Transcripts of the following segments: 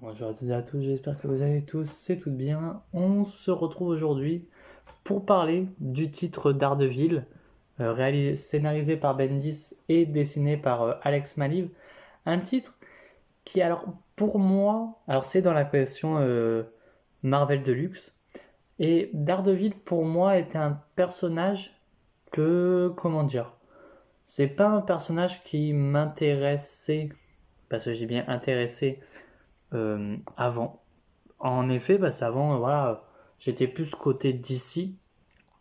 Bonjour à toutes et à tous, j'espère que vous allez tous et toutes bien. On se retrouve aujourd'hui pour parler du titre Daredevil, scénarisé par Bendis et dessiné par Alex Maliv. Un titre qui, alors pour moi, alors c'est dans la collection Marvel Deluxe, et Daredevil pour moi était un personnage que, comment dire, c'est pas un personnage qui m'intéressait, parce que j'ai bien intéressé avant. En effet, parce qu'avant, voilà, j'étais plus côté d'ici.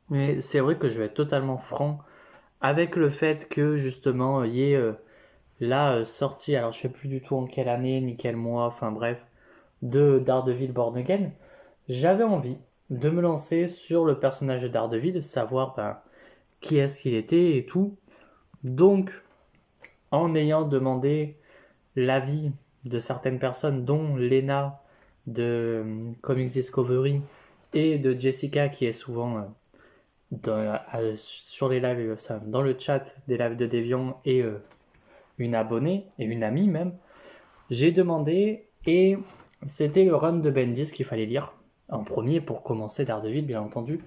Mais c'est vrai que je vais être totalement franc avec le fait que justement, il y ait la sortie, alors je sais plus du tout en quelle année, ni quel mois, enfin bref, de Daredevil Born Again. J'avais envie de me lancer sur le personnage de Daredevil, de savoir qui est-ce qu'il était et tout. Donc, en ayant demandé l'avis de certaines personnes, dont Lena de Comics Discovery et de Jessica qui est souvent sur les lives, dans le chat des lives de Deviant et une abonnée et une amie même. J'ai demandé et c'était le run de Bendis qu'il fallait lire en premier pour commencer Daredevil bien entendu.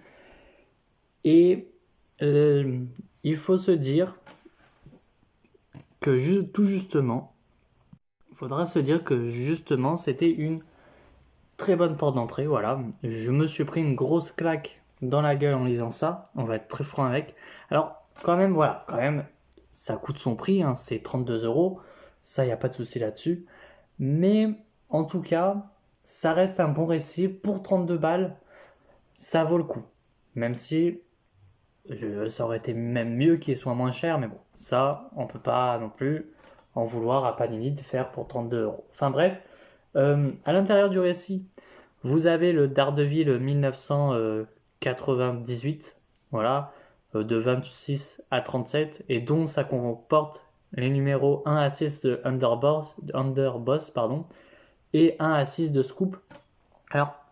Et il faut se dire que tout justement, il faudra se dire que justement c'était une très bonne porte d'entrée, voilà. Je me suis pris une grosse claque dans la gueule en lisant ça, on va être très franc avec. Alors, quand même, voilà, quand même, ça coûte son prix, hein, c'est 32 €, ça, il n'y a pas de souci là-dessus. Mais, en tout cas, ça reste un bon récit, pour 32 balles, ça vaut le coup. Même si, ça aurait été même mieux qu'il soit moins cher, mais bon, ça, on peut pas non plus en vouloir à Panini de faire pour 32 €. Enfin bref, à l'intérieur du récit, vous avez le Daredevil 1998, voilà, de 26 à 37, et dont ça comporte les numéros 1 à 6 de Underboss, pardon, et 1 à 6 de Scoop. Alors,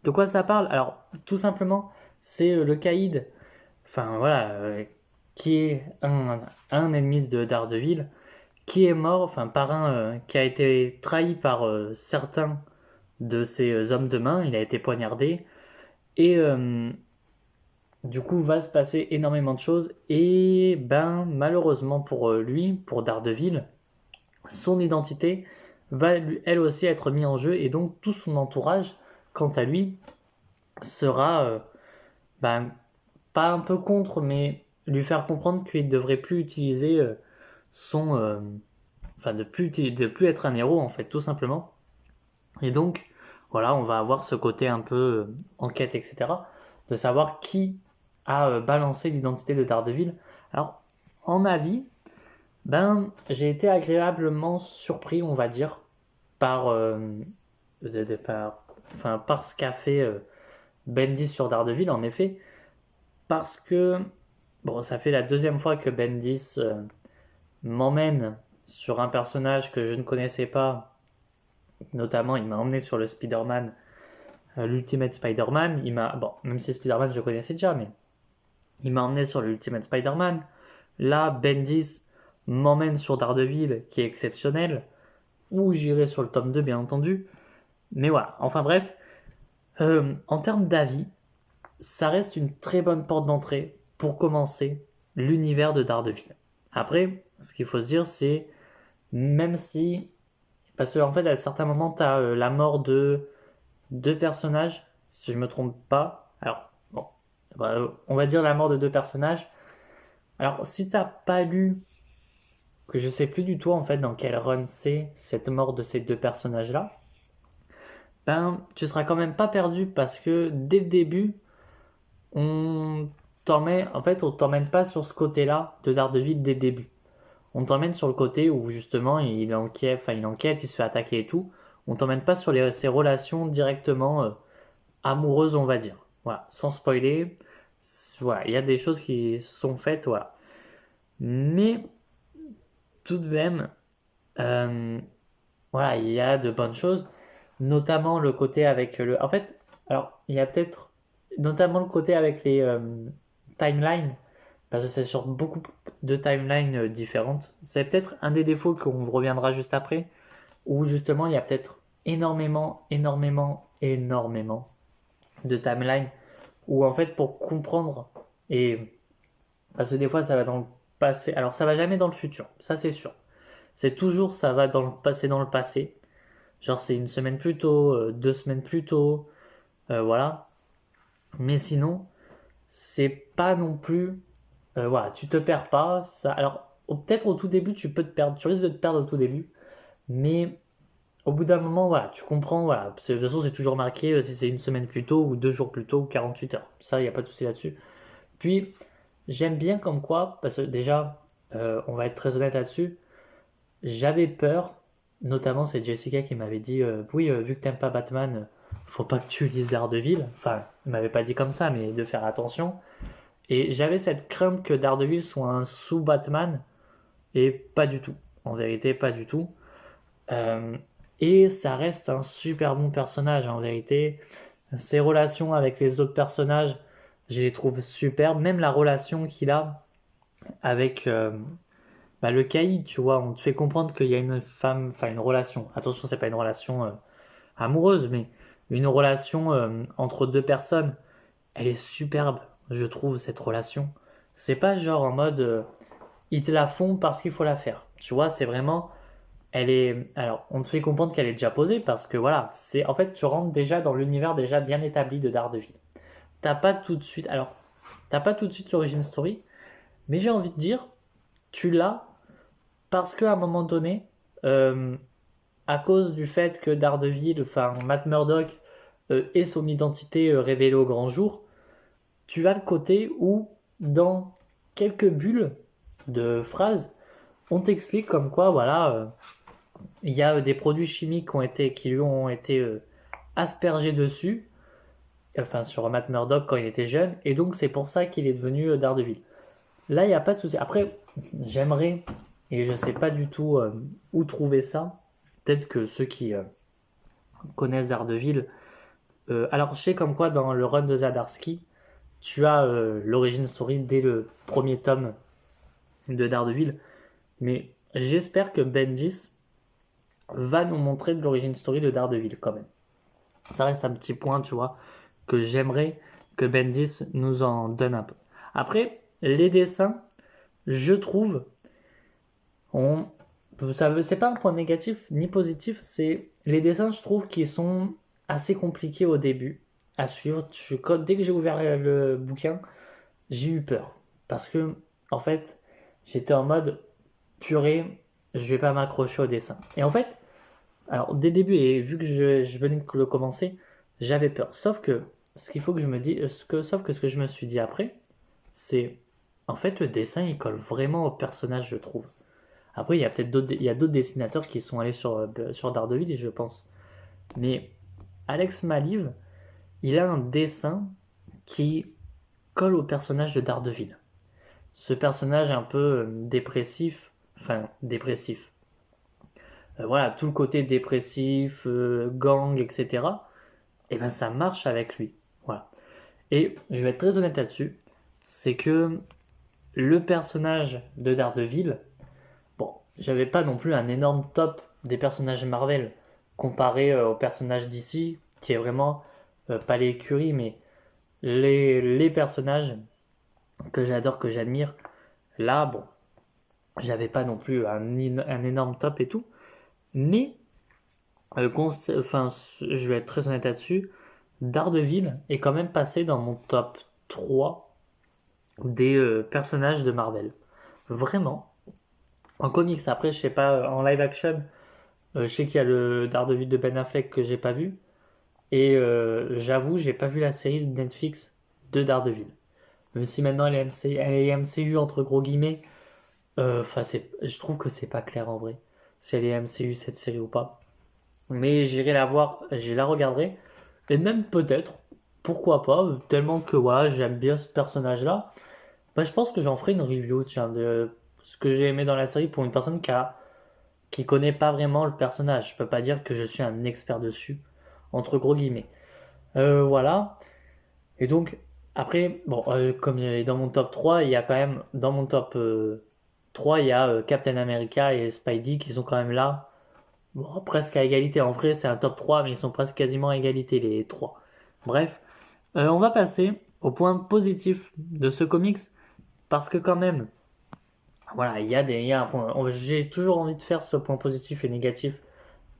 de quoi ça parle? Alors, tout simplement, c'est le Caïd, enfin voilà, qui est un ennemi de Daredevil, qui est mort, enfin par qui a été trahi par certains de ces hommes de main, il a été poignardé, et du coup va se passer énormément de choses, et ben malheureusement pour lui, pour Daredevil, son identité va elle aussi être mise en jeu, et donc tout son entourage, quant à lui, sera ben, pas un peu contre, mais lui faire comprendre qu'il ne devrait plus utiliser son... enfin de plus être un héros en fait, tout simplement. Et donc, voilà, on va avoir ce côté un peu enquête, etc. De savoir qui a balancé l'identité de Daredevil. Alors, en avis, ben, j'ai été agréablement surpris, on va dire, par, par ce qu'a fait Bendis sur Daredevil, en effet. Parce que, bon, ça fait la deuxième fois que Bendis m'emmène sur un personnage que je ne connaissais pas. Notamment, il m'a emmené sur le Spider-Man, l'Ultimate Spider-Man. Bon, même si Spider-Man je connaissais déjà, mais il m'a emmené sur l'Ultimate Spider-Man. Là, Bendis m'emmène sur Daredevil, qui est exceptionnel. Ou j'irai sur le tome 2, bien entendu. Mais voilà, enfin bref. En termes d'avis, ça reste une très bonne porte d'entrée pour commencer l'univers de Daredevil. Après, ce qu'il faut se dire, c'est même si... Parce qu'en fait, à certains moments, tu as la mort de deux personnages, si je me trompe pas. Alors, bon, on va dire la mort de deux personnages. Alors, si t'as pas lu, que je sais plus du tout en fait dans quel run c'est cette mort de ces deux personnages-là, ben, tu seras quand même pas perdu parce que dès le début, on en fait, on t'emmène pas sur ce côté-là de Daredevil dès le début. On t'emmène sur le côté où justement il enquête, il se fait attaquer et tout. On t'emmène pas sur ses relations directement amoureuses, on va dire. Voilà, sans spoiler. Voilà, il y a des choses qui sont faites, voilà. Mais tout de même, euh, voilà, il y a de bonnes choses, notamment le côté avec le. En fait, alors il y a peut-être notamment le côté avec les timelines, parce que c'est sur beaucoup de timelines différentes. C'est peut-être un des défauts qu'on reviendra juste après, où justement il y a peut-être énormément de timeline où en fait pour comprendre et parce que des fois ça va dans le passé, alors ça va jamais dans le futur, ça c'est sûr. C'est toujours ça va dans le passé, dans le passé. Genre c'est une semaine plus tôt, 2 semaines plus tôt, voilà. Mais sinon, c'est pas non plus, voilà, tu te perds pas. Ça, alors peut-être au tout début tu peux te perdre, tu risques de te perdre au tout début, mais au bout d'un moment, voilà, tu comprends, voilà. De toute façon, c'est toujours marqué si c'est une semaine plus tôt ou 2 jours plus tôt ou 48 heures. Ça, il n'y a pas de souci là-dessus. Puis, j'aime bien comme quoi, parce que déjà, on va être très honnête là-dessus, j'avais peur, notamment c'est Jessica qui m'avait dit oui, vu que t'aimes pas Batman, faut pas que tu lises Daredevil. Enfin, elle m'avait pas dit comme ça, mais de faire attention. Et j'avais cette crainte que Daredevil soit un sous-Batman, et pas du tout. En vérité, pas du tout. Euh, et ça reste un super bon personnage en vérité. Ses relations avec les autres personnages, je les trouve superbes. Même la relation qu'il a avec le caïd, tu vois, on te fait comprendre qu'il y a une femme, enfin une relation. Attention, c'est pas une relation amoureuse, mais une relation entre deux personnes. Elle est superbe, je trouve, cette relation. C'est pas genre en mode ils te la font parce qu'il faut la faire. Tu vois, c'est vraiment elle est. Alors, on te fait comprendre qu'elle est déjà posée parce que voilà, c'est en fait tu rentres déjà dans l'univers déjà bien établi de Daredevil. T'as pas tout de suite. Alors, t'as pas tout de suite l'origin story, mais j'ai envie de dire, tu l'as parce qu'à un moment donné, euh, à cause du fait que Daredevil, enfin Matt Murdock, ait son identité révélée au grand jour, tu as le côté où dans quelques bulles de phrases, on t'explique comme quoi voilà. Il y a des produits chimiques qui lui ont été aspergés dessus, enfin sur Matt Murdock quand il était jeune, et donc c'est pour ça qu'il est devenu Daredevil. Là, il n'y a pas de souci. Après, j'aimerais, et je ne sais pas du tout où trouver ça, peut-être que ceux qui connaissent Daredevil, alors je sais comme quoi dans le run de Zadarsky, tu as l'origin story dès le premier tome de Daredevil, mais j'espère que Bendis va nous montrer de l'origin story de Daredevil quand même. Ça reste un petit point, tu vois, que j'aimerais que Bendis nous en donne un peu. Après, les dessins, je trouve, c'est pas un point négatif ni positif, c'est les dessins, je trouve, qui sont assez compliqués au début à suivre. Dès que j'ai ouvert le bouquin, j'ai eu peur. Parce que, en fait, j'étais en mode purée, je vais pas m'accrocher au dessin. Et en fait, alors, dès le début, et vu que je venais de le commencer, j'avais peur. Sauf que ce qu'il faut que je me dis, sauf que ce que je me suis dit après, c'est en fait le dessin il colle vraiment au personnage, je trouve. Après, il y a d'autres dessinateurs qui sont allés sur Daredevil, je pense. Mais Alex Maliv, il a un dessin qui colle au personnage de Daredevil. Ce personnage un peu dépressif, enfin dépressif, voilà, tout le côté dépressif, gang, etc. Et ben ça marche avec lui. Voilà. Et je vais être très honnête là-dessus, c'est que le personnage de Daredevil, bon, j'avais pas non plus un énorme top des personnages Marvel comparé au personnage d'ici, qui est vraiment pas l'écurie, mais les personnages que j'adore, que j'admire. Là, bon, j'avais pas non plus un énorme top et tout, mais enfin, je vais être très honnête là-dessus, Daredevil est quand même passé dans mon top 3 des personnages de Marvel. Vraiment. En comics, après, je sais pas, en live action, je sais qu'il y a le Daredevil de Ben Affleck que j'ai pas vu. Et j'avoue, j'ai pas vu la série de Netflix de Daredevil. Même si maintenant elle est MCU entre gros guillemets, enfin, je trouve que c'est pas clair en vrai. Si elle est MCU cette série ou pas. Mais j'irai la voir, je la regarderai. Et même peut-être, pourquoi pas, tellement que voilà, j'aime bien ce personnage-là. Bah, je pense que j'en ferai une review, tiens, de ce que j'ai aimé dans la série pour une personne qui connaît pas vraiment le personnage. Je peux pas dire que je suis un expert dessus, entre gros guillemets. Voilà. Et donc, après, bon, comme il est dans mon top 3, il y a quand même, dans mon top 3, il y a Captain America et Spidey qui sont quand même là Bon, presque à égalité. En vrai, c'est un top 3, mais ils sont presque quasiment à égalité, les 3. Bref, on va passer au point positif de ce comics, parce que quand même, voilà, il y a un point. J'ai toujours envie de faire ce point positif et négatif,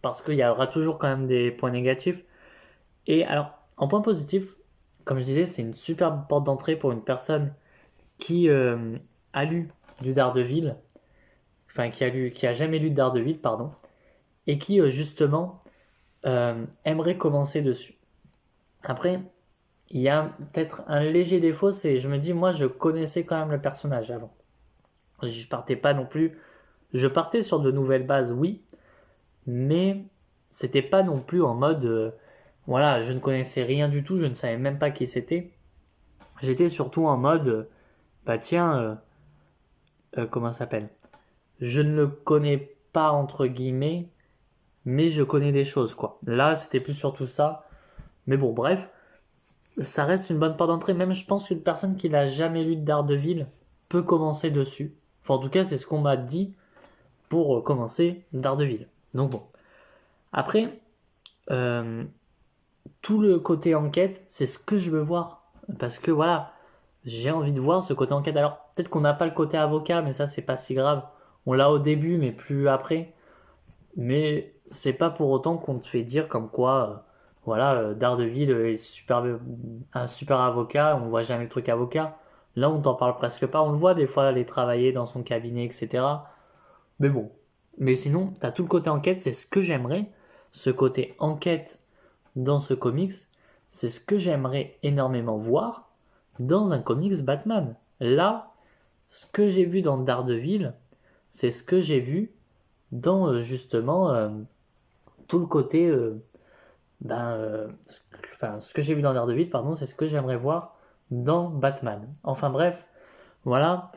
parce qu'il y aura toujours quand même des points négatifs. Et alors, en point positif, comme je disais, c'est une superbe porte d'entrée pour une personne qui a lu du Daredevil, enfin qui a jamais lu de Daredevil, pardon, et qui justement aimerait commencer dessus. Après, il y a peut-être un léger défaut, c'est je me dis moi je connaissais quand même le personnage avant. Je partais pas non plus, je partais sur de nouvelles bases, oui, mais c'était pas non plus en mode voilà, je ne connaissais rien du tout, je ne savais même pas qui c'était. J'étais surtout en mode bah tiens comment ça s'appelle, je ne le connais pas entre guillemets, mais je connais des choses quoi. Là, c'était plus surtout ça. Mais bon, bref, ça reste une bonne porte d'entrée. Même je pense qu'une personne qui n'a jamais lu de Daredevil peut commencer dessus. Enfin, en tout cas, c'est ce qu'on m'a dit pour commencer Daredevil. Donc bon. Après, euh, tout le côté enquête, c'est ce que je veux voir. Parce que voilà, j'ai envie de voir ce côté enquête. Alors, peut-être qu'on n'a pas le côté avocat, mais ça, c'est pas si grave. On l'a au début, mais plus après. Mais c'est pas pour autant qu'on te fait dire comme quoi, voilà, Daredevil est un super avocat, on voit jamais le truc avocat. Là, on t'en parle presque pas, on le voit des fois aller travailler dans son cabinet, etc. Mais bon. Mais sinon, t'as tout le côté enquête, c'est ce que j'aimerais. Ce côté enquête dans ce comics, c'est ce que j'aimerais énormément voir dans un comics Batman. Là, ce que j'ai vu dans Daredevil, c'est ce que j'ai vu dans justement tout le côté ce que j'ai vu dans Daredevil, pardon, c'est ce que j'aimerais voir dans Batman. Enfin bref, voilà.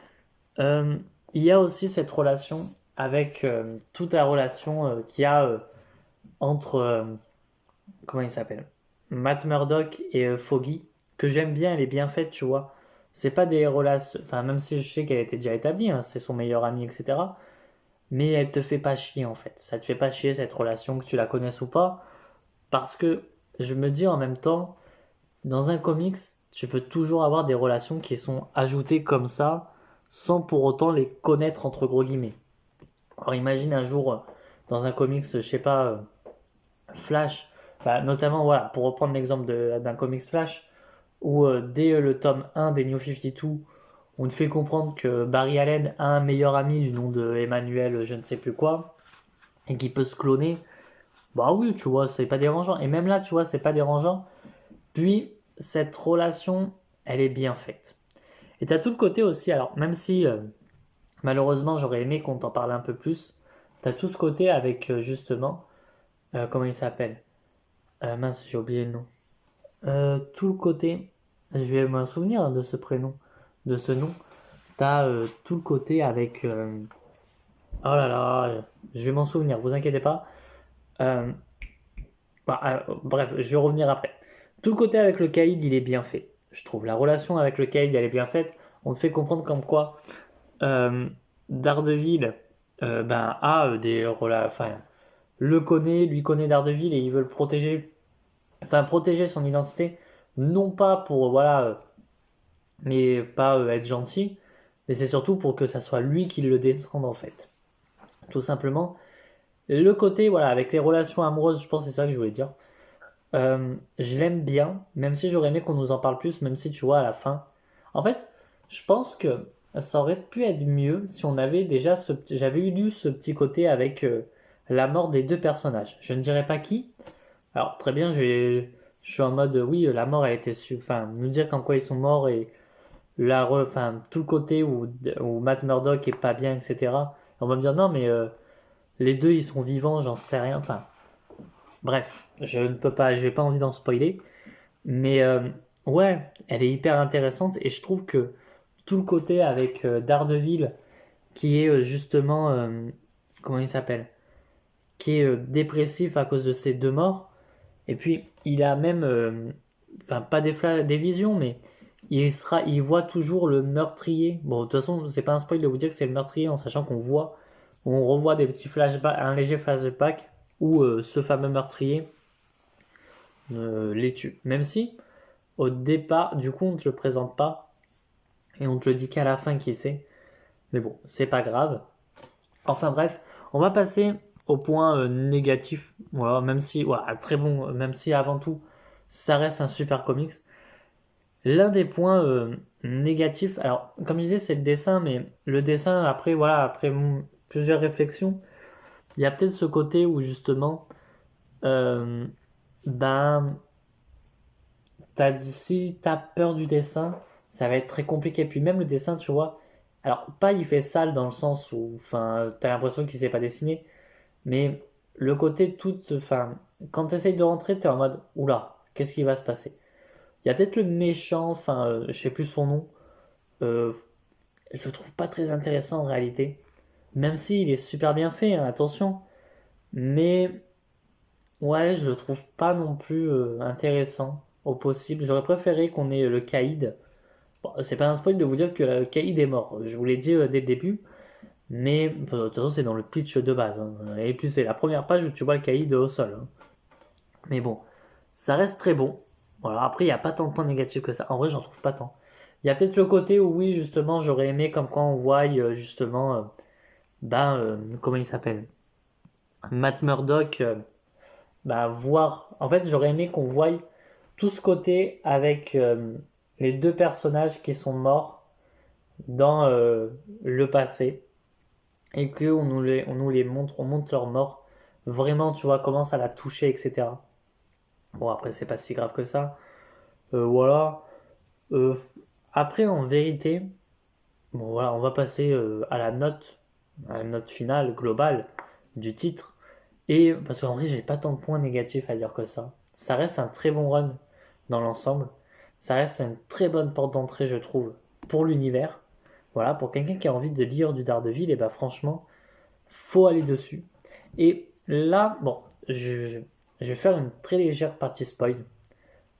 Il y a aussi cette relation avec toute la relation qu'il y a entre comment il s'appelle, Matt Murdock et Foggy, que j'aime bien, elle est bien faite, tu vois. C'est pas des relations, enfin même si je sais qu'elle était déjà établie, hein, c'est son meilleur ami, etc. Mais elle te fait pas chier en fait. Ça te fait pas chier cette relation, que tu la connaisses ou pas. Parce que je me dis en même temps, dans un comics, tu peux toujours avoir des relations qui sont ajoutées comme ça, sans pour autant les connaître entre gros guillemets. Alors imagine un jour, dans un comics, je sais pas, Flash, bah, notamment voilà, pour reprendre l'exemple d'un comics Flash, où dès le tome 1 des New 52, on te fait comprendre que Barry Allen a un meilleur ami du nom de Emmanuel je ne sais plus quoi, et qui peut se cloner. Bah oui, tu vois, c'est pas dérangeant. Et même là, tu vois, c'est pas dérangeant. Puis, cette relation, elle est bien faite. Et t'as tout le côté aussi, alors, même si, malheureusement, j'aurais aimé qu'on t'en parle un peu plus, t'as tout ce côté avec, justement, comment il s'appelle mince, j'ai oublié le nom. Tout le côté, je vais me souvenir de ce prénom, de ce nom. T'as tout le côté avec, oh là là, je vais m'en souvenir, vous inquiétez pas. Euh, bref, je vais revenir après. Tout le côté avec le caïd, il est bien fait. Je trouve la relation avec le caïd, elle est bien faite. On te fait comprendre comme quoi Daredevil a des relations. Enfin, le connaît, lui connaît Daredevil et ils veulent protéger. Enfin, protéger son identité. Non pas pour, voilà, mais pas être gentil. Mais c'est surtout pour que ça soit lui qui le descende en fait. Tout simplement. Le côté, voilà, avec les relations amoureuses, je pense que c'est ça que je voulais dire. Je l'aime bien, même si j'aurais aimé qu'on nous en parle plus, même si tu vois à la fin. En fait, je pense que ça aurait pu être mieux si on avait déjà j'avais lu ce petit côté avec la mort des deux personnages. Je ne dirais pas qui. Alors très bien, je suis en mode oui, la mort elle était enfin nous dire qu'en quoi ils sont morts et enfin tout le côté où Matt Murdock est pas bien, etc. Et on va me dire non mais les deux ils sont vivants, j'en sais rien. Enfin bref, je ne peux pas, j'ai pas envie d'en spoiler. Mais ouais, elle est hyper intéressante et je trouve que tout le côté avec Daredevil qui est justement, comment il s'appelle, qui est dépressif à cause de ses deux morts. Et puis il a même, enfin pas des visions, mais il voit toujours le meurtrier. Bon, de toute façon, c'est pas un spoil de vous dire que c'est le meurtrier en sachant qu'on voit, on revoit des petits flashbacks, un léger flashback où ce fameux meurtrier les tue. Même si, au départ, du coup, on ne te le présente pas, et on te le dit qu'à la fin qui c'est. Mais bon, c'est pas grave. Enfin bref, on va passer au point négatif. Voilà, même si, voilà, très bon, même si avant tout, ça reste un super comics. L'un des points négatifs, alors comme je disais, c'est le dessin, mais le dessin, après, voilà, après plusieurs réflexions, il y a peut-être ce côté où justement, euh, ben, si t'as peur du dessin, ça va être très compliqué. Puis même le dessin, tu vois, alors pas il fait sale dans le sens où, enfin, t'as l'impression qu'il sait pas dessiner, mais le côté tout, enfin, quand tu essayes de rentrer, t'es en mode, oula, qu'est-ce qui va se passer? Il y a peut-être le méchant, enfin, je sais plus son nom, euh, je le trouve pas très intéressant en réalité, même s'il est super bien fait, hein, attention, mais ouais, je le trouve pas non plus intéressant au possible. J'aurais préféré qu'on ait le Caïd. Bon, c'est pas un spoil de vous dire que Caïd est mort, je vous l'ai dit dès le début, mais de toute façon, c'est dans le pitch de base, hein. Et puis, c'est la première page où tu vois le Caïd au sol, hein. Mais bon, ça reste très bon. Voilà, après, il n'y a pas tant de points négatifs que ça. En vrai, j'en trouve pas tant. Il y a peut-être le côté où, oui, justement, j'aurais aimé comme quoi on voit, justement, comment il s'appelle? Matt Murdock, voir. En fait, j'aurais aimé qu'on voie tout ce côté avec les deux personnages qui sont morts dans le passé et qu'on nous les montre, on montre leur mort. Vraiment, tu vois, comment ça l'a touché, etc. Bon, après, c'est pas si grave que ça. Voilà. Euh, Après, en vérité, bon, voilà, on va passer à la note finale, globale du titre. Et parce qu'en vrai, j'ai pas tant de points négatifs à dire que ça. Ça reste un très bon run dans l'ensemble. Ça reste une très bonne porte d'entrée, je trouve, pour l'univers. Voilà, pour quelqu'un qui a envie de lire du Daredevil, et bah franchement, faut aller dessus. Et là, bon, je vais faire une très légère partie spoil.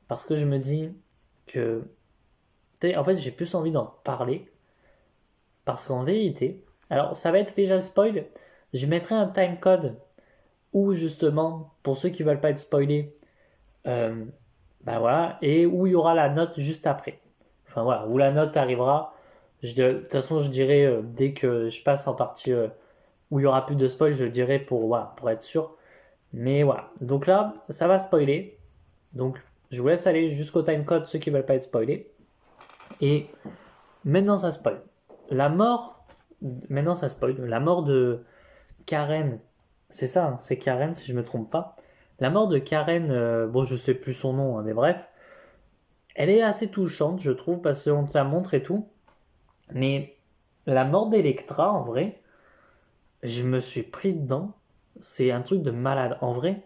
Parce que je me dis que, en fait, j'ai plus envie d'en parler. Parce qu'en vérité, alors ça va être déjà spoil. Je mettrai un timecode où justement, pour ceux qui veulent pas être spoilés, euh, bah voilà, et où il y aura la note juste après. Enfin voilà, où la note arrivera. De toute façon, je dirai dès que je passe en partie où il y aura plus de spoil, je le dirai pour, voilà, pour être sûr. Mais voilà, donc là, ça va spoiler. Donc je vous laisse aller jusqu'au timecode, ceux qui veulent pas être spoilés. Et maintenant, ça spoil. La mort, maintenant ça spoil, la mort de Karen, c'est ça, hein, c'est Karen si je me trompe pas. La mort de Karen, bon je sais plus son nom, hein, mais bref, elle est assez touchante je trouve parce qu'on te la montre et tout. Mais la mort d'Electra en vrai, je me suis pris dedans. C'est un truc de malade. En vrai,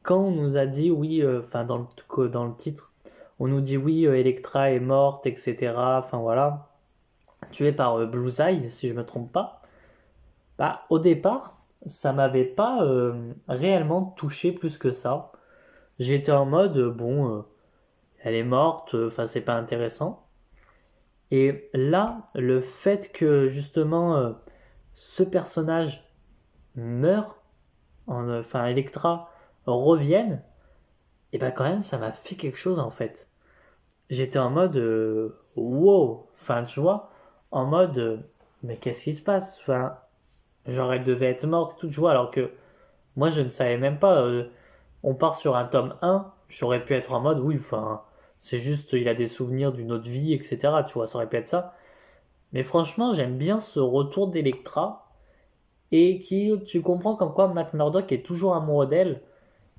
quand on nous a dit oui, enfin dans le titre, on nous dit oui, Electra est morte, etc. Enfin voilà, tuée par Bullseye si je me trompe pas. Bah au départ, ça m'avait pas réellement touché plus que ça. J'étais en mode bon, elle est morte, enfin c'est pas intéressant. Et là, le fait que justement ce personnage meurt, enfin Electra revienne, et ben quand même ça m'a fait quelque chose en fait. J'étais en mode wow, enfin tu vois, en mode mais qu'est-ce qui se passe? Enfin, genre elle devait être morte et tout, tu vois, alors que moi je ne savais même pas. On part sur un tome 1, j'aurais pu être en mode oui, enfin, c'est juste il a des souvenirs d'une autre vie, etc. Tu vois, ça aurait pu être ça. Mais franchement, j'aime bien ce retour d'Electra et qui, tu comprends comme quoi Matt Murdock est toujours amoureux d'elle,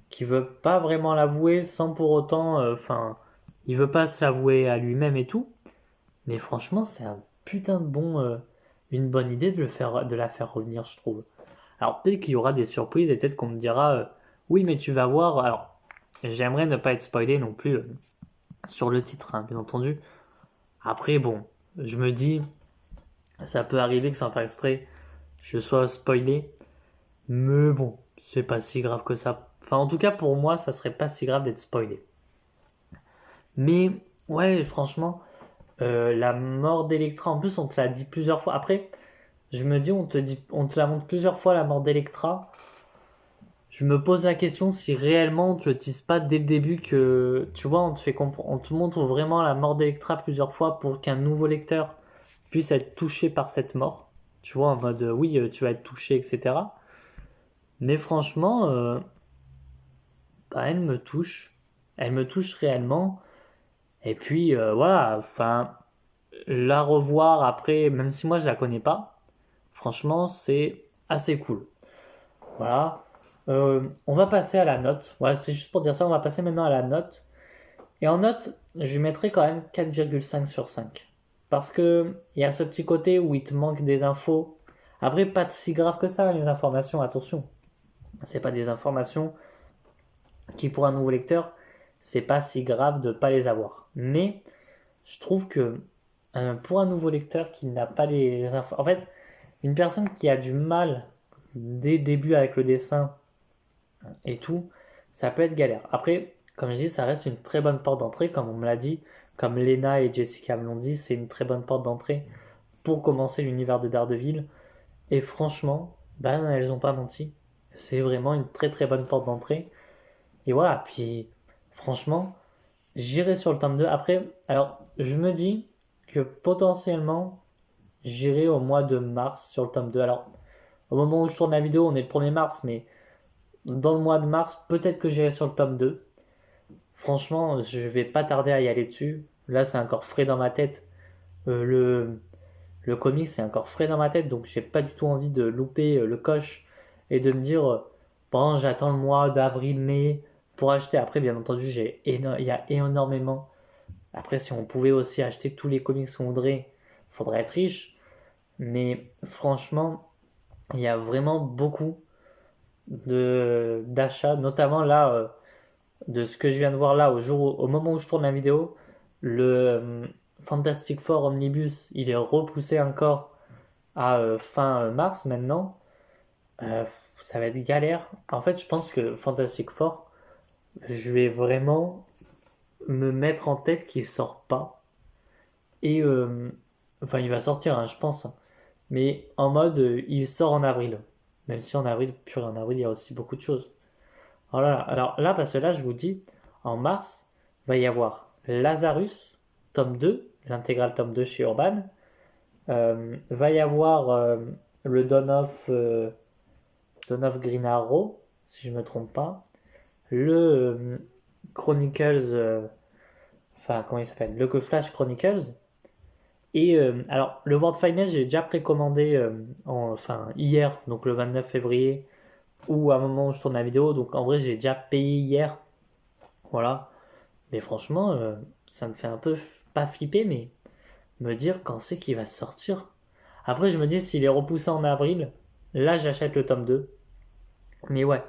qui veut pas vraiment l'avouer sans pour autant, enfin, il veut pas se l'avouer à lui-même et tout. Mais franchement, c'est un putain de une bonne idée de la faire revenir, je trouve. Alors peut-être qu'il y aura des surprises et peut-être qu'on me dira, oui, mais tu vas voir. Alors, j'aimerais ne pas être spoilé non plus sur le titre, hein, bien entendu. Après, bon, je me dis, ça peut arriver que sans faire exprès, je sois spoilé. Mais bon, c'est pas si grave que ça. Enfin, en tout cas, pour moi, ça serait pas si grave d'être spoilé. Mais, ouais, franchement, la mort d'Electra, en plus, on te l'a dit plusieurs fois. Après, je me dis, on te la montre plusieurs fois, la mort d'Electra. je me pose la question si réellement tu ne teases pas dès le début que, tu vois, on te montre vraiment la mort d'Electra plusieurs fois pour qu'un nouveau lecteur puisse être touché par cette mort. Tu vois, en mode, oui, tu vas être touché, etc. Mais franchement, bah, elle me touche. Elle me touche réellement. Et puis, voilà, enfin, la revoir après, même si moi je la connais pas, franchement, c'est assez cool. Voilà. On va passer à la note. Voilà, c'était juste pour dire ça. On va passer maintenant à la note. Et en note, je lui mettrai quand même 4,5 sur 5. Parce que il y a ce petit côté où il te manque des infos. Après, pas si grave que ça, les informations, attention. C'est pas des informations qui, pour un nouveau lecteur, c'est pas si grave de pas les avoir. Mais je trouve que pour un nouveau lecteur qui n'a pas les infos. En fait, une personne qui a du mal dès le début avec le dessin et tout, ça peut être galère. Après, comme je dis, ça reste une très bonne porte d'entrée, comme on me l'a dit, comme Lena et Jessica me l'ont dit, c'est une très bonne porte d'entrée pour commencer l'univers de Daredevil. Et franchement, ben, elles n'ont pas menti. C'est vraiment une très très bonne porte d'entrée. Et voilà, puis franchement, j'irai sur le tome 2. Après, alors, je me dis que potentiellement, j'irai au mois de mars sur le tome 2. Alors, au moment où je tourne la vidéo, on est le 1er mars, mais dans le mois de mars, peut-être que j'irai sur le tome 2. Franchement, je vais pas tarder à y aller dessus. Là, c'est encore frais dans ma tête. Le comic, c'est encore frais dans ma tête, donc j'ai pas du tout envie de louper le coche et de me dire, bon, j'attends le mois d'avril-mai pour acheter. Après, bien entendu, il y a énormément. Après, si on pouvait aussi acheter tous les comics qu'on voudrait, faudrait être riche. Mais franchement, il y a vraiment beaucoup d'achats, notamment là, de ce que je viens de voir là, au moment où je tourne la vidéo, le Fantastic Four Omnibus, il est repoussé encore à fin mars maintenant. Euh, Ça va être galère. En fait, je pense que Fantastic Four, je vais vraiment me mettre en tête qu'il sort pas. Et enfin, il va sortir, hein, je pense. Mais en mode, il sort en avril. Même si en avril, purée, en avril, il y a aussi beaucoup de choses. Alors là, parce que là, je vous dis, en mars, va y avoir Lazarus, tome 2, l'intégral tome 2 chez Urban. Va y avoir le Dawn of Green Arrow, si je ne me trompe pas. Le Chronicles, enfin, comment il s'appelle? Le Flash Chronicles. Et alors, le World Finest, j'ai déjà précommandé enfin, hier, donc le 29 février, ou à un moment où je tourne la vidéo. Donc en vrai, j'ai déjà payé hier. Voilà. Mais franchement, ça me fait un peu, pas flipper, mais me dire quand c'est qu'il va sortir. Après, je me dis, s'il est repoussé en avril, là, j'achète le tome 2. Mais ouais,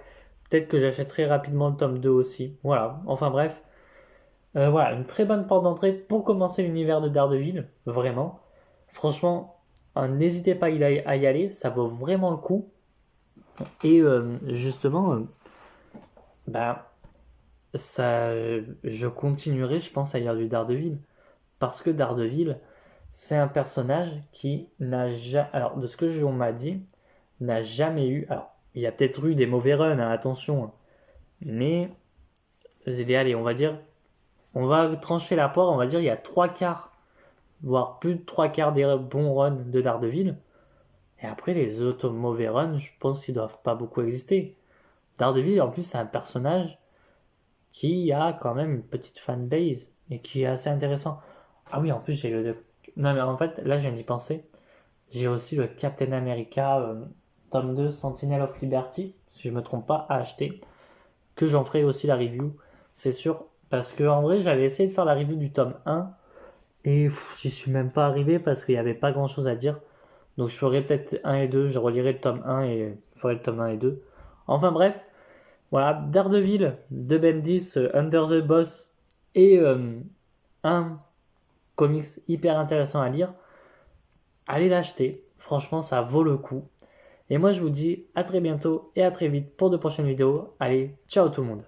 peut-être que j'achèterai rapidement le tome 2 aussi. Voilà. Enfin bref. Voilà, une très bonne porte d'entrée pour commencer l'univers de Daredevil. Vraiment. Franchement, n'hésitez pas à y aller. Ça vaut vraiment le coup. Et justement, bah, ça, je continuerai, je pense, à lire du Daredevil. Parce que Daredevil, c'est un personnage qui n'a jamais, alors de ce que on m'a dit, n'a jamais eu, alors il y a peut-être eu des mauvais runs, hein, attention, hein, mais allez, on va dire, on va trancher la poire, on va dire il y a 3/4, voire plus de 3/4 des bons runs de Daredevil, et après les autres mauvais runs, je pense qu'ils doivent pas beaucoup exister. Daredevil, en plus, c'est un personnage qui a quand même une petite fanbase et qui est assez intéressant. Ah oui, en plus, j'ai non, mais en fait, là, je viens d'y penser. J'ai aussi le Captain America tome 2 Sentinel of Liberty, si je me trompe pas, à acheter. Que j'en ferai aussi la review, c'est sûr. Parce que en vrai, j'avais essayé de faire la review du tome 1 et j'y suis même pas arrivé parce qu'il n'y avait pas grand chose à dire. Donc je ferai peut-être 1 et 2, je relirai le tome 1 et je ferai le tome 1 et 2. Enfin bref, voilà, Daredevil de Bendis, Under the Boss et un comics hyper intéressant à lire. Allez l'acheter, franchement ça vaut le coup. Et moi je vous dis à très bientôt et à très vite pour de prochaines vidéos. Allez, ciao tout le monde.